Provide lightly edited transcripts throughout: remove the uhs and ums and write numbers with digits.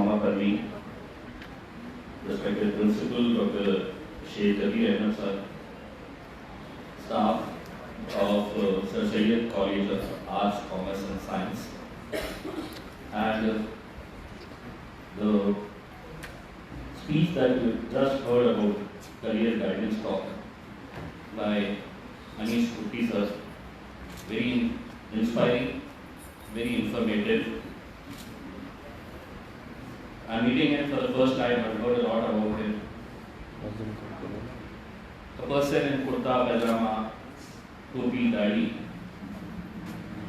Shamama Parveen, respected Principal Dr. Sheikh Kabir Ahmed sir, staff of Sir Syed College of Arts, Commerce and Science, and the speech that you just heard about career guidance talk by Manish Kutti sir, very inspiring, very informative. I'm meeting him for the first time. I've heard a lot about him. A person in kurta, pajama, topi, dadi.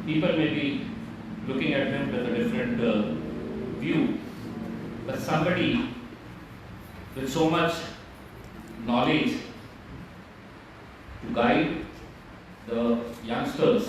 People may be looking at him with a different view, but somebody with so much knowledge to guide the youngsters.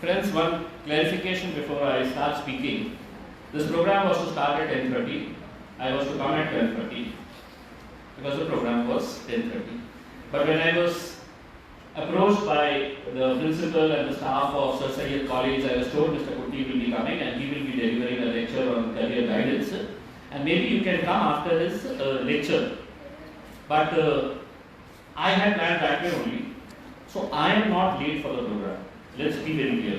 Friends, one clarification before I start speaking. This program was to start at 10:30. I was to come at 12:30 because the program was 10:30. But when I was approached by the principal and the staff of Sir Syed College, I was told Mr. Kutti will be coming and he will be delivering a lecture on career guidance. And maybe you can come after his lecture. But I had planned that way only. So I am not late for the program. Let's be very clear.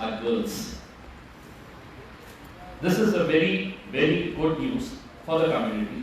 are girls. This is a very, very good news for the community.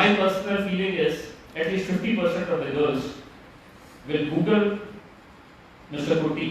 my personal feeling is at least 50% of the girls will Google Mr. Kutti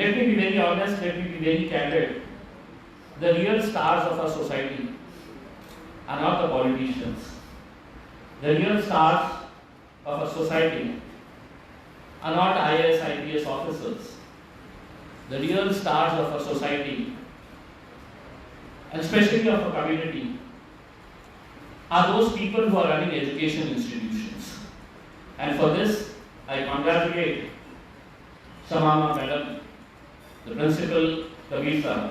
Let me be very honest, let me be very candid. The real stars of our society are not the politicians. The real stars of our society are not IAS, IPS officers. The real stars of our society, and especially of our community, are those people who are running education institutions. And for this, I congratulate Shamama Madam, the principal, Kabir Sahab.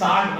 60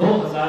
2000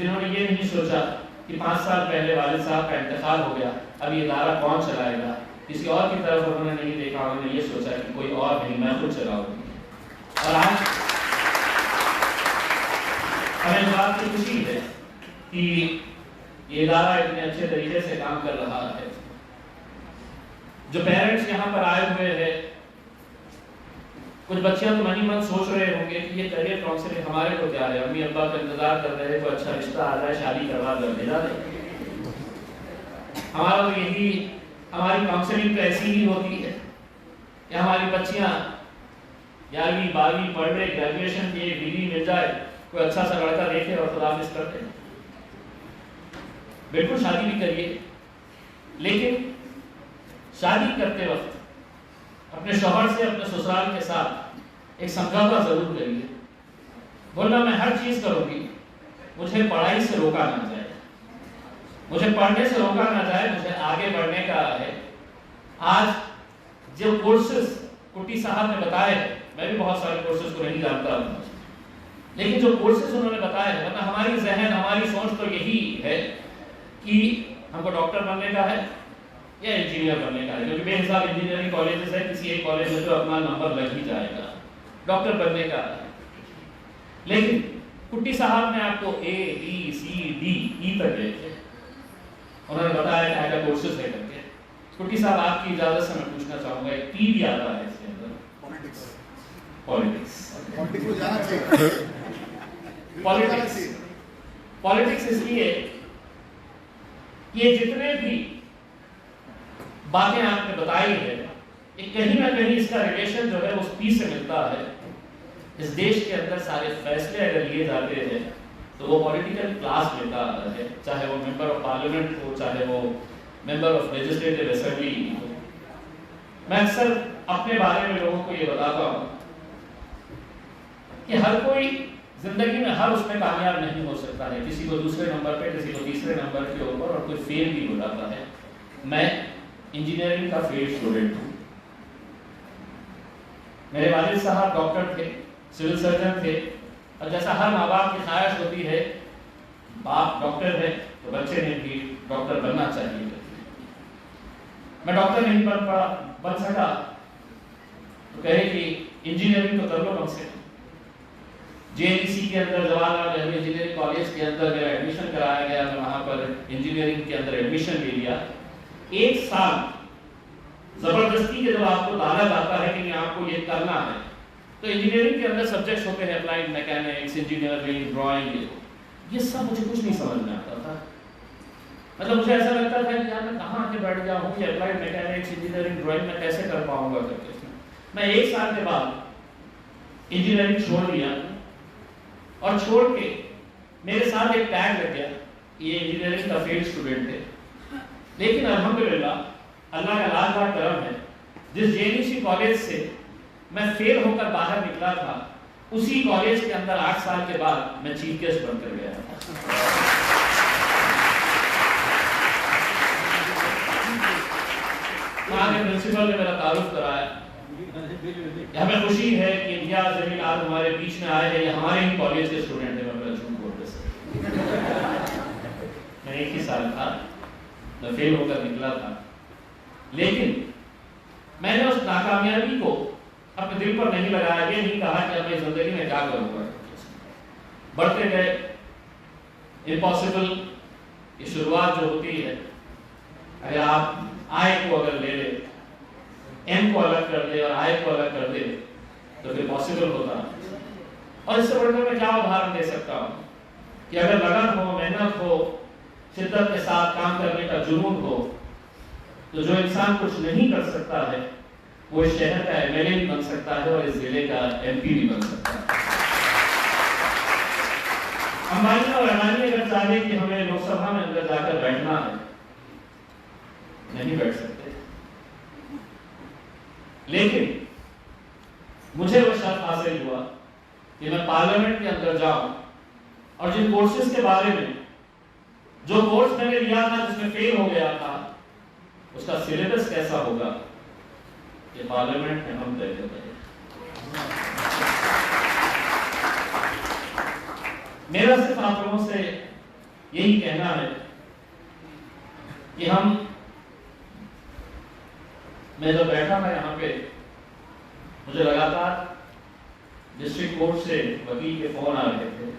جنہوں نے یہ نہیں سوچا کہ 5 سال پہلے والد صاحب کا انتقال ہو گیا، اب یہ ادارہ کون چلائے گا، کسی اور کی طرف انہوں نے نہیں دیکھا، انہوں نے یہ سوچا کہ کوئی اور نہیں، میں خود چلاؤں گی۔ اور آج ہمیں اس بات کی خوشی ہے کہ یہ ادارہ اتنے اچھے طریقے سے کام کر رہا ہے۔ جو پیرنٹس یہاں پر آئے ہوئے ہیں، کچھ بچیاں تو منی من سوچ رہے ہوں گے کہ یہ کیریئر کاؤنسلنگ ہمارے کو کیا ہے، امی ابا کا انتظار کر رہے ہیں کوئی اچھا رشتہ آ جائے، شادی کروا کر بھیجا دیں۔ ہمارا تو یہی، ہماری کاؤنسلنگ تو ایسی ہی ہوتی ہے کہ ہماری بچیاں 11ویں 12ویں پڑھ رہے، گریجویشن کی ایک ڈگری مل جائے، کوئی اچھا سا لڑکا دیکھے اور خداحافظ کر دیں۔ بالکل شادی بھی کریے، لیکن شادی کرتے وقت اپنے شوہر سے، اپنے سسرال کے ساتھ ایک سمجھوتا ضرور کریے۔ بولنا میں ہر چیز کروں گی، مجھے پڑھائی سے روکا نہ جائے، مجھے پڑھنے سے روکا نہ جائے، مجھے آگے بڑھنے کا ہے۔ آج جو کورسز کٹی صاحب نے بتائے، میں بھی بہت سارے کورسز کو نہیں جانتا ہوں، لیکن جو کورسز انہوں نے بتائے ہیں، ورنہ ہماری ذہن، ہماری سوچ تو یہی ہے کہ ہم کو ڈاکٹر بننے کا ہے یا انجینئر بننے کا ہے، کیونکہ بے حساب انجینئرنگ کالجز ہے، کسی ایک کالج میں تو اپنا نمبر لگ ہی جائے گا، ڈاکٹر بننے کا ہے۔ لیکن کٹی صاحب نے آپ کو A B C D E تک دے تھے، انہوں نے بتایا کہ آئے کورسز ہے کر کے۔ کٹی صاحب آپ کی اجازت سے میں پوچھنا چاہوں گا، ایک P بھی آتا ہے اس کے اندر، پالیٹکس اس لیے یہ جتنے بھی باتیں آپ نے بتائی ہے، کہیں نہ کہیں اس کا ریلیشن جو ہے اس پی سے ملتا ہے۔ اس دیش کے اندر سارے فیصلے اگر لیے جاتے ہیں تو وہ پولیٹیکل کلاس لیتا ہے، چاہے وہ ممبر آف پارلیمنٹ ہو، چاہے وہ ممبر آف لیجسلیٹو اسمبلی ہو۔ میں اکثر اپنے بارے میں لوگوں کو یہ بتاتا ہوں کہ ہر کوئی زندگی میں ہر اس میں کامیاب نہیں ہو سکتا ہے، کسی کو دوسرے نمبر پہ، کسی کو تیسرے نمبر کے اوپر، اور کوئی فیل بھی ہو جاتا ہے۔ میں انجینئرنگ کا فیل اسٹوڈنٹ ہوں۔ میرے والد صاحب ڈاکٹر تھے، سول سرجن تھے، اور جیسا ہر ماں باپ کی خواہش ہوتی ہے، باپ ڈاکٹر ہے تو بچے نے بھی ڈاکٹر بننا چاہیے۔ میں ڈاکٹر نہیں بن سکا تو کہے کہ انجینئرنگ تو کر لو کم سے کم۔ JNC کے اندر، جواہر لال نہرو انجینئرنگ کالج کے اندر میرا ایڈمیشن کرایا گیا، میں وہاں پر انجینئرنگ کے اندر ایڈمیشن لے لیا۔ 1 سال زبردستی کے جب آپ کو ڈالا جاتا ہے کہ آپ کو یہ کرنا ہے، تو انجینئرنگ کے اندر سبجیکٹس ہوتے ہیں اپلائیڈ میکینکس، انجینئرنگ، ڈرائنگ، یہ سب مجھے کچھ نہیں سمجھ میں آتا تھا۔ مطلب مجھے ایسا لگتا تھا کہ یار میں کہاں آ کے بیٹھ گیا ہوں، یہ اپلائیڈ میکینکس، انجینئرنگ، ڈرائنگ میں کیسے کر پاؤں گا کر کے۔ میں 1 سال کے بعد انجینئرنگ چھوڑ دیا، اور چھوڑ کے میرے ساتھ ایک ٹیگ لگ گیا، یہ انجینئرنگ کا فیل اسٹوڈنٹ ہے۔ لیکن الحمدللہ اللہ کا لاکھ لاکھ کرم ہے، جس JNC کالج سے میں فیل ہو کر باہر نکلا تھا، اسی کالج کے اندر 8 سال کے بعد میں چیف گیسٹ بن کر گیا تھا۔ وہاں کے پرنسپل نے میرا تعارف کرایا۔ ہمیں خوشی ہے کہ امتیاز جمیل آج ہمارے بیچ میں آئے ہیں، یہ ہمارے ہی کالج کے اسٹوڈنٹ ہیں۔ میں جھوٹ بولتے سے میں 1 ہی سال تھا، میں فیل ہو کر نکلا تھا، لیکن میں نے اس ناکامیابی کو اپنے دل پر نہیں لگایا، یہ نہیں کہا کہ اب میں زندگی میں کیا کروں گا۔ بڑھتے گئے، امپاسبل کی شروعات جو ہوتی ہے، اگر آپ آئے کو اگر لے لے، ایم کو الگ کر دے اور آئے کو الگ کر دے تو پھر پاسبل ہوتا۔ اور اس سے بڑھ کر میں کیا ادھارن دے سکتا ہوں کہ اگر لگن ہو، محنت ہو، شدت کے ساتھ کام کرنے کا جنون ہو، تو جو انسان کچھ نہیں کر سکتا ہے وہ اس شہر کا MLA بھی بن سکتا ہے اور اس ضلع کا MP بھی بن سکتا ہے۔ امبانی اور اڈانی اگر چاہے کہ ہمیں لوک سبھا میں اندر جا کر بیٹھنا ہے، نہیں بیٹھ سکتے، لیکن مجھے وہ شرف حاصل ہوا کہ میں پارلیمنٹ کے اندر جاؤں اور جن کورسز کے بارے میں، جو کورس میں نے لیا تھا جس میں فیل ہو گیا تھا، اس کا سلیبس کیسا ہوگا، یہ پارلیمنٹ میں ہم طے کرتے ہیں۔ میرا صرف آپ لوگوں سے یہی کہنا ہے کہ میں جب بیٹھا تھا یہاں پہ مجھے لگاتار ڈسٹرکٹ کورٹ سے وکیل کے فون آ رہے تھے،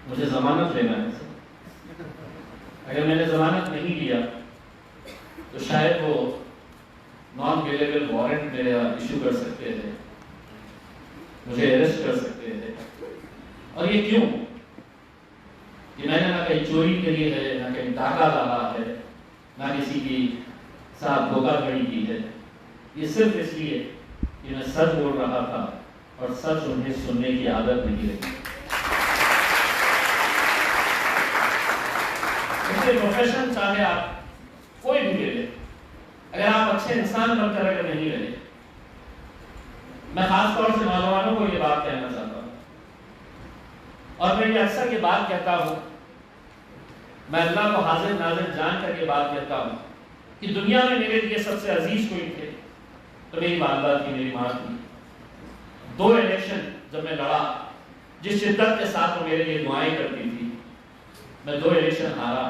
مجھے ضمانت لینا ہے. اگر میں نے ضمانت نہیں لیا تو شاید وہ نان اویلیبل وارنٹ میرا ایشو کر سکتے تھے، مجھے اریسٹ کر سکتے تھے. اور یہ کیوں کہ میں نے نہ کہیں چوری کری ہے، نہ کہیں ڈاکہ ڈالا ہے، نہ کسی کی ساتھ دھوکہ دھڑی کی ہے. یہ صرف اس لیے کہ میں سچ بول رہا تھا اور سچ انہیں سننے کی عادت نہیں رہی. اس لیے پروفیشن چاہے آپ کوئی بھی لے لیں، اگر آپ اچھے انسان بن کر اگر نہیں رہے، میں خاص طور سے نوجوانوں کو یہ بات کہنا چاہتا ہوں، اور میں یہ اکثر یہ بات کہتا ہوں، میں اللہ کو حاضر ناظر جان کر یہ بات کہتا ہوں کہ دنیا میں میرے لیے سب سے عزیز کوئی تھے تو میری والدہ تھی، میری ماں تھی. 2 الیکشن جب میں لڑا، جس شدت کے ساتھ وہ میرے لیے دعائیں کرتی تھی، میں 2 الیکشن ہارا،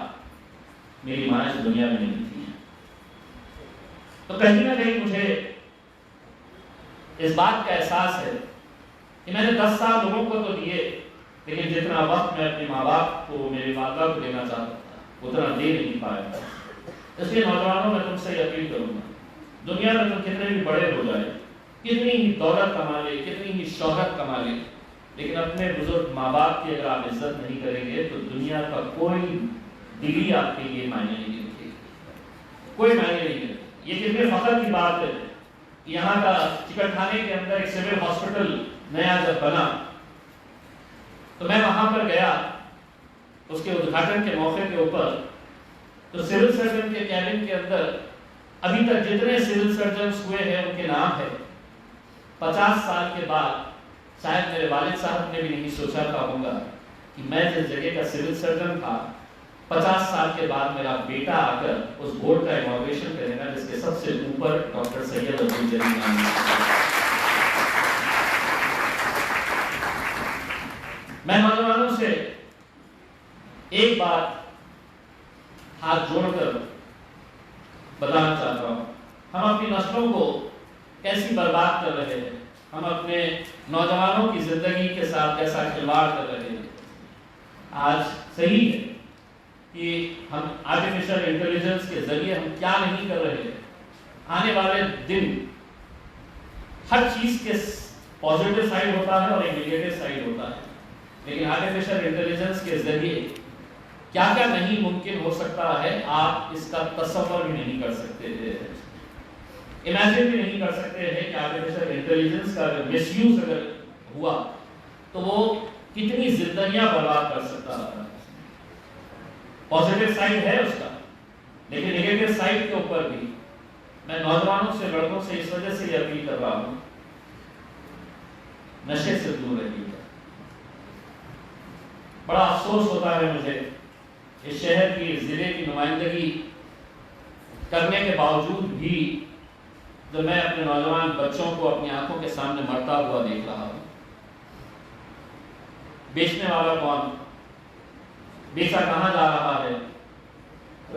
میری ماں اس دنیا میں نہیں تھی. تو کہیں نہ کہیں مجھے اس بات کا احساس ہے کہ میں نے 10 سال لوگوں کو تو دیے، لیکن جتنا وقت میں اپنے ماں باپ کو، میری والدہ کو دینا چاہتا تھا اتنا دے نہیں پایا. اس لیے نوجوانوں میں تم سے یہ اپیل کروں گا، دنیا میں تم کتنے بھی بڑے ہو جائے، کتنی ہی دولت کما لے، کتنی ہی شہرت کما لے، لیکن اپنے بزرگ ماں باپ کی اگر آپ عزت نہیں کریں گے تو دنیا کا کوئی ڈگری آپ کے لیے معنی نہیں رکھے گی، کوئی معنی نہیں رکھے. یہ کتنے فخر کی بات ہے کہ یہاں کا چکن خانے کے اندر ایک سول ہاسپٹل نیا جب بنا تو میں وہاں پر گیا اس کے ادھاٹن کے موقع کے اوپر، تو سول سرجن کے کیبن کے اندر ابھی تک جتنے سول سرجنز ہوئے ہیں ان کے نام ہے. 50 سال کے بعد شاید میرے والد صاحب نے بھی نہیں سوچا تھا ہوگا کہ میں جس جگہ کا سول سرجن تھا 50 سال کے بعد میرا بیٹا آ کر اس بورڈ کا انوگریشن کرے گا جس کے سب سے اوپر ڈاکٹر سید عبدال جلیل نام ہے. میں نوجوانوں سے ایک بات ہاتھ جوڑ کر بتانا چاہتا ہوں، ہم اپنی نسلوں کو کیسی برباد کر رہے ہیں، ہم اپنے نوجوانوں کی زندگی کے ساتھ کیسا کھلواڑ کر رہے ہیں. آج صحیح ہے کہ ہم آرٹیفیشل انٹیلیجنس کے ذریعے ہم کیا نہیں کر رہے ہیں. آنے والے دن ہر چیز کے پازیٹیو سائڈ ہوتا ہے اور ایک نیگیٹو سائڈ ہوتا ہے، لیکن آرٹیفیشل انٹیلیجنس کے ذریعے کیا کیا نہیں ممکن ہو سکتا ہے آپ اس کا تصور بھی نہیں کر سکتے ہیں، امیجن بھی نہیں کر سکتے ہیں کہ آرٹیفیشل انٹیلیجنس کا اگر مس یوز اگر ہوا تو وہ کتنی زندگیاں برباد کر سکتا ہے. پازیٹیو سائڈ ہے اس کا، لیکن نیگیٹو سائڈ کے اوپر بھی میں نوجوانوں سے، لڑکوں سے اس وجہ سے یہ اپیل کر رہا ہوں، نشے سے دور رہیے. بڑا افسوس ہوتا ہے مجھے اس شہر کی، ضلع کی نمائندگی کرنے کے باوجود بھی جب میں اپنے نوجوان بچوں کو اپنی آنکھوں کے سامنے مرتا ہوا دیکھ رہا ہوں. بیچنے والا کون، بیچا کہاں جا رہا ہے؟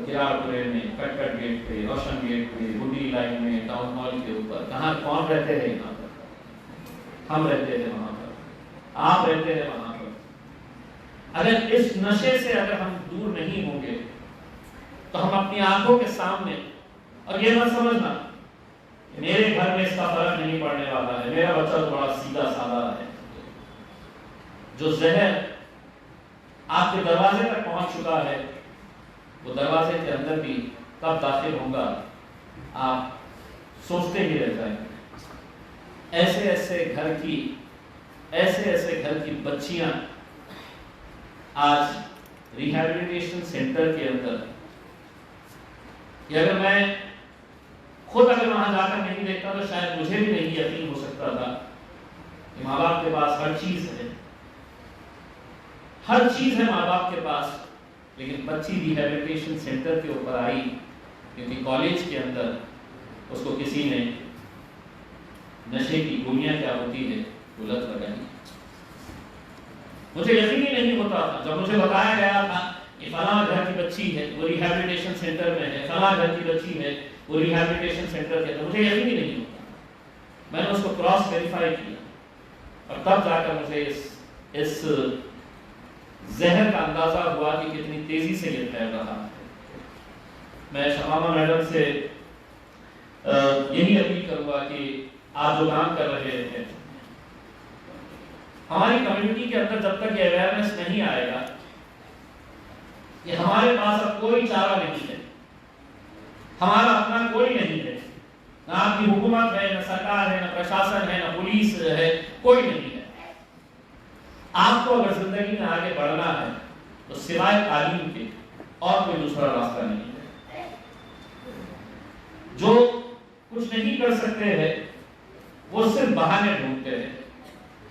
گرار پورے میں، کٹ کٹ گیٹ پہ، روشن گیٹ پہ، بڈی لائن میں، ٹاؤن ہال کے اوپر. کہاں کون رہتے ہیں یہاں پر؟ ہم رہتے ہیں وہاں پر، آپ رہتے ہیں وہاں پر. اگر اس نشے سے اگر ہم دور نہیں ہوں گے تو ہم اپنی آنکھوں کے سامنے، اور یہ مت سمجھنا میرے گھر میں اس کا فرق نہیں پڑنے والا ہے، میرا بچہ تو بڑا سیدھا سادہ ہے، جو زہر آپ کے دروازے تک پہنچ چکا ہے وہ دروازے کے اندر بھی کب داخل ہوگا آپ سوچتے ہی رہ جائیں گے. ایسے ایسے گھر کی بچیاں آج ریہیبلیٹیشن سینٹر کے اندر، کہ اگر میں خود اگر وہاں جا کر نہیں دیکھتا تو شاید مجھے بھی نہیں یقین ہو سکتا تھا کہ ماں باپ کے پاس ہر چیز ہے، ہر چیز ہے ماں باپ کے پاس، لیکن بچی ریہیبلیٹیشن سینٹر کے اوپر آئی کیونکہ کالج کے اندر اس کو کسی نے نشے کی گولیاں کیا ہوتی ہے وہ لت لگائی. مجھے یقین ہی نہیں ہوتا تھا جب مجھے بتایا گیا تھا کہ فلاں گھر کی بچی ہے وہ ریہیبلیٹیشن سینٹر میں ہے، فلاں گھر کی بچی ہے وہ ریہیبلیٹیشن سینٹر کے اندر، مجھے یقین ہی نہیں ہوتا. میں نے اس کو کراس ویریفائی کیا اور تب جا کر مجھے اس زہر کا اندازہ ہوا کہ کتنی تیزی سے یہ پھیل رہا ہے. میں شمامہ میڈم سے یہی اپیل کروں گا کہ آپ جو کام کر رہے ہیں، ہماری کمیونٹی کے اندر جب تک یہ اویئرنیس نہیں آئے گا کہ ہمارے پاس اب کوئی چارہ نہیں ہے، ہمارا اپنا کوئی نہیں ہے، نہ آپ کی حکومت ہے، نہ سرکار ہے، نہ پرشاسن ہے، نہ پولیس ہے، کوئی نہیں ہے. آپ کو اگر زندگی میں آگے بڑھنا ہے تو سوائے تعلیم کے اور کوئی دوسرا راستہ نہیں ہے. جو کچھ نہیں کر سکتے ہیں وہ صرف بہانے ڈھونڈتے ہیں.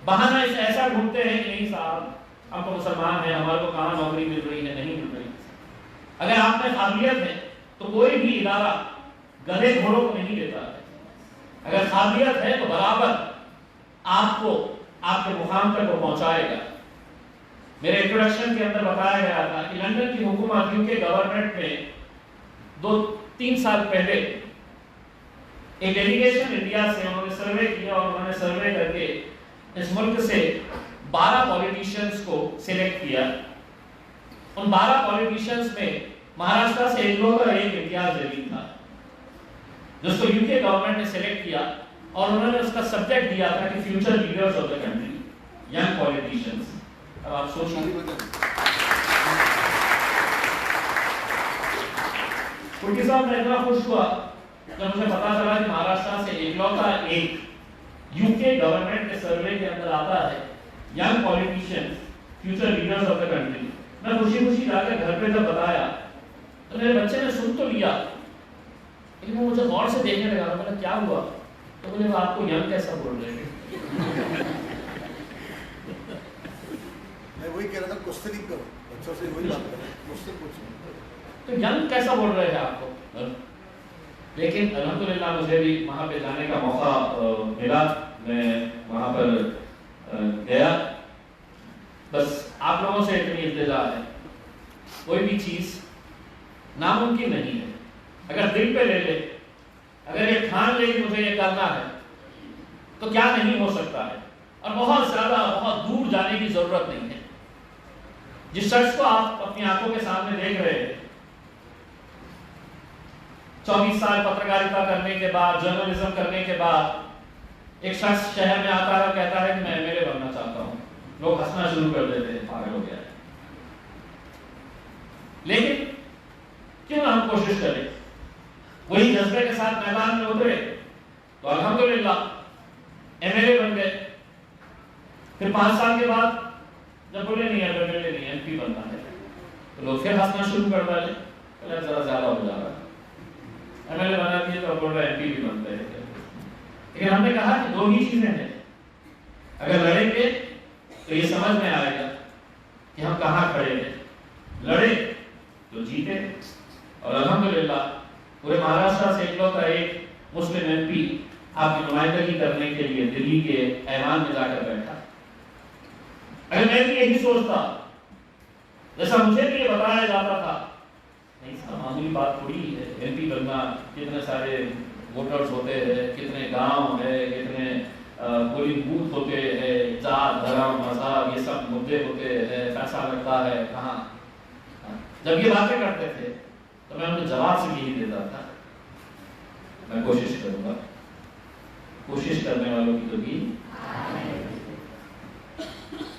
بہانہ ایسا ڈھونڈتے ہیں کہ نہیں صاحب ہم تو مسلمان ہیں، ہمارے کو کہاں نوکری مل رہی ہے، نہیں مل رہی. اگر آپ میں قابلیت ہے تو کوئی بھی ادارہ گدھے گھوڑوں کو نہیں دیتا ہے. اگر قابلیت ہے تو برابر آپ کو آپ کے مقام تک وہ پہنچائے گا. میرے انٹروڈکشن کے اندر بتایا گیا تھا کہ لندن کی حکومت یو کے گورنمنٹ میں 2-3 سال پہلے ایک ڈیلیگیشن انڈیا سے انہوں نے سروے کیا اور انہوں نے سروے کر کے اس ملک سے 12 پولیٹیشینز کو سلیکٹ کیا. ان 12 پولیٹیشینز میں مہاراشٹر سے ایک لوگ اور ایک امتیاز جلیل تھا جس کو یو کے گورنمنٹ نے سلیکٹ کیا اور انہوں نے اس کا سبجیکٹ دیا تھا کہ future leaders of the country, young politicians. اب آپ سوچیے پوٹی صاحب میں اتنا خوش ہوا جب مجھے پتا چلا کہ مہاراشٹر سے اکلوتا ایک یو کے گورنمنٹ کے سروے کے اندر آتا ہے young politicians future leaders of the country. میں خوشی خوشی جا کے گھر پہ جب بتایا تو میرے بچے نے سن تو لیا لیکن وہ مجھے غور سے دیکھنے لگا. میں نے کیا ہوا؟ تو بولے وہ آپ کو ینگ کیسا بول رہے ہیں؟ میں وہی کہہ رہا تھا کوسچن ہی کرو، بچوں سے وہی بات کریں، کوسچن پوچھو. تو ینگ کیسا بول رہے ہیں آپ کو؟ لیکن الحمدللہ مجھے بھی وہاں پہ جانے کا موقع ملا. میں وہاں پر گیا. بس آپ لوگوں سے اتنی التجا ہے، کوئی بھی چیز ناممکن نہیں ہے. اگر دل پہ لے لے، اگر یہ ٹھان لے کہ مجھے یہ کرنا ہے تو کیا نہیں ہو سکتا ہے. اور بہت زیادہ بہت دور جانے کی ضرورت نہیں ہے. جس شخص کو آپ اپنی آنکھوں کے سامنے دیکھ رہے ہیں، 24 سال پترکاریتا کرنے کے بعد، جرنلزم کرنے کے بعد ایک شخص شہر میں آتا ہے اور کہتا ہے کہ میں ایم ایل اے بننا چاہتا ہوں، لوگ ہنسنا شروع کر دیتے ہیں، پاگل ہو گیا ہے. لیکن کیوں نہ ہم کوشش کریں، وہی جذبے کے ساتھ میدان میں اترے تو الحمدللہ ایم ایل اے بن گئے. پھر 5 سال کے بعد جب بولے نہیں ایم ایل اے نہیں ایم پی بننا ہے تو لوگ پھر ہنسنا شروع کر ڈالے، ذرا زیادہ ہو جا رہا ہے، ایم ایل اے بنا دیے تو بول رہا ہے ایم پی بھی بنتا ہے. لیکن ہم نے کہا کہ 2 ہی چیزیں ہیں. اگر لڑیں گے تو یہ سمجھ میں آئے گا کہ ہم کہاں کھڑے ہیں. لڑے تو جیتے. اور الحمدللہ پورے مہاراشٹر سے اکلوتا ایک مسلم ایم پی آپ کی نمائندگی کرنے کے لیے دلی کے ایوان میں جا کر بیٹھا. اگر میں بھی یہی سوچتا جیسا مجھے بھی یہ بتایا جاتا تھا، نہیں صاحب معمولی بات تھوڑی ہے ایم پی بننا، کتنے سارے ووٹرز ہوتے ہیں، کتنے گاؤں ہے، کتنے پولنگ بوتھ ہوتے ہیں، ذات دھرم مذہب یہ سب مدعے ہوتے ہیں، پیسہ لگتا ہے کہاں. جب یہ باتیں کرتے تھے تو میں ان کو جواب سے یہی دیتا تھا میں کوشش کروں گا. کوشش کرنے والوں کی کبھی،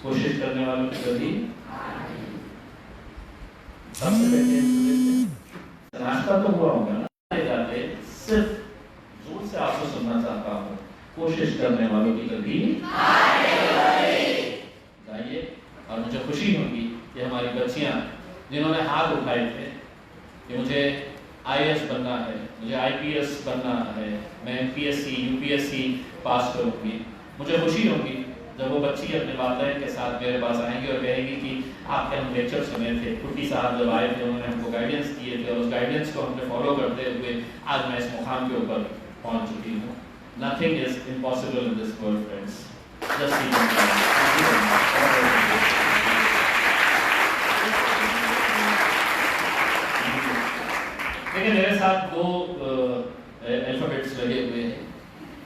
کوشش کرنے والوں کی کبھی. سب سے پہلے ناشتہ تو ہوا ہوگا نا جاتے، صرف زور سے آپ کو سننا چاہتا ہوں، کوشش کرنے والوں کی کبھی جائیے. اور مجھے خوشی ہوگی کہ ہماری بچیاں جنہوں نے ہاتھ اٹھائے تھے کہ مجھے آئی ایس بننا ہے، مجھے آئی پی ایس بننا ہے، میں M P S C U P S C pass کروں گی، مجھے خوشی ہوگی جب وہ بچی اپنے والدین کے ساتھ میرے پاس آئیں گی اور کہیں گی کہ آپ کے ہم لیکچر سنے تھے، پھٹی صاحب جب آئے تھے انہوں نے ہم کو گائیڈنس دیے تھے اور اس گائیڈنس کو ہم نے فالو کرتے ہوئے آج میں اس مقام کے اوپر پہنچ چکی ہوں. Nothing is impossible in this world, friends. Just keep on trying. دیکھیں میرے ساتھ دو الفابیٹس لگے ہوئے ہیں.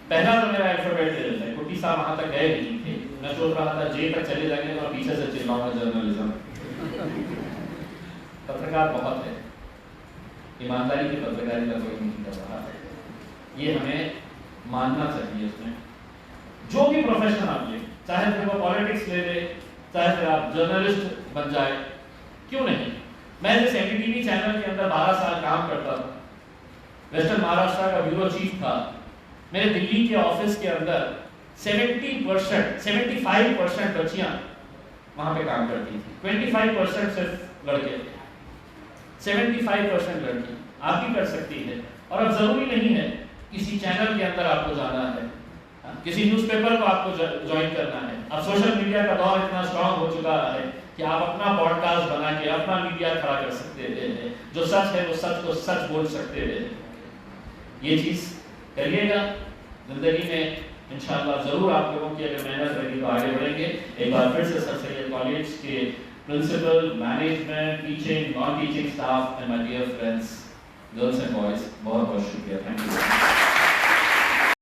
پہلا تو میرا الفابیٹ ہے، کٹی صاحب وہاں تک گئے نہیں تھے، میں سوچ رہا تھا جے تک چلے جائیں گے اور پیچھے سے چلاؤں گا جرنلزم. پترکار بہت ہے، ایمانداری کی پترکاری کا کوئی نہیں کر رہا ہے، یہ ہمیں ماننا چاہیے. اس میں جو بھی پروفیشن آپ لیں، چاہے پھر وہ پالیٹکس لے لے، چاہے پھر آپ جرنلسٹ بن جائے، کیوں نہیں. میں جیسے N D T V channel کے اندر 12 سال کام کرتا تھا، ویسٹرن مہاراشٹر کا بیورو چیف تھا. میرے دلی کے آفس کے اندر 75% بچیاں وہاں پہ کام کرتی تھی، 25% صرف لڑکے تھے، 75% لڑکی. آپ بھی کر سکتی ہے. اور اب ضروری نہیں ہے کسی چینل کے اندر آپ کو جانا ہے، کسی نیوز پیپر کو آپ کو جوائن کرنا ہے. اب سوشل میڈیا کا دور اتنا اسٹرانگ ہو چکا ہے کہ آپ اپنا پوڈ کاسٹ بنا کے اپنا میڈیا کھڑا کر سکتے ہیں، جو سچ ہے وہ سچ کو سچ بول سکتے ہیں. یہ چیز کریے گا زندگی میں، انشاءاللہ ضرور آپ لوگوں کی اگر محنت رہی تو آگے بڑھیں گے. ایک بار پھر سے سر سید کالج کے principal, management, teaching, non teaching staff and my dear friends, girls and boys, بہت بہت شکریہ. Thank you.